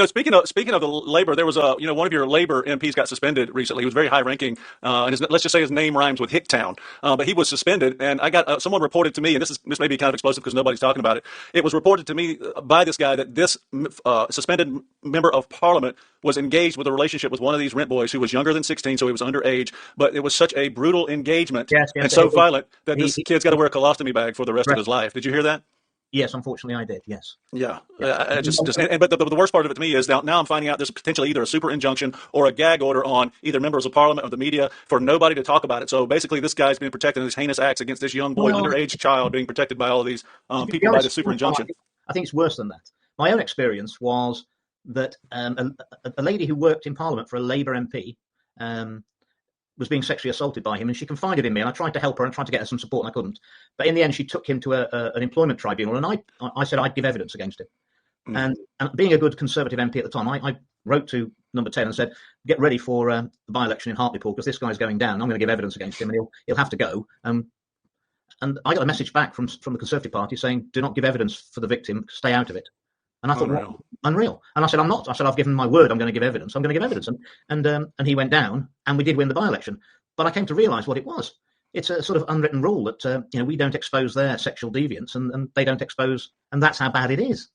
Speaking of the labor, there was one of your labor MPs got suspended recently. He was very high ranking, and let's just say his name rhymes with Hicktown. But he was suspended, and I got someone reported to me, and this may be kind of explosive because nobody's talking about it. It was reported to me by this guy that this suspended member of Parliament was engaged with a relationship with one of these rent boys who was younger than 16, so he was underage. But it was such a brutal engagement and so violent that this kid's got to wear a colostomy bag for the rest of his life. Did you hear that? Yes, unfortunately, I did. Yes. Yeah. But the worst part of it to me is now I'm finding out there's potentially either a super injunction or a gag order on either members of Parliament or the media for nobody to talk about it. So basically, this guy's being protected in these heinous acts against this young boy, underage child, being protected by all of these people by the super injunction. I think it's worse than that. My own experience was that a lady who worked in Parliament for a Labour MP was being sexually assaulted by him, and she confided in me, and I tried to help her and tried to get her some support, and I couldn't. But in the end, she took him to an employment tribunal, and I said I'd give evidence against him. And being a good Conservative MP at the time, I wrote to Number 10 and said, get ready for the by-election in Hartlepool, because this guy's going down. I'm going to give evidence against him, and he'll have to go. And I got a message back from the Conservative Party saying, do not give evidence for the victim, stay out of it. And I thought, well, unreal. And I said, I'm not. I said, I've given my word I'm going to give evidence. I'm going to give evidence. And he went down, and we did win the by-election. But I came to realise what it was. It's a sort of unwritten rule that we don't expose their sexual deviance, and they don't expose, and that's how bad it is.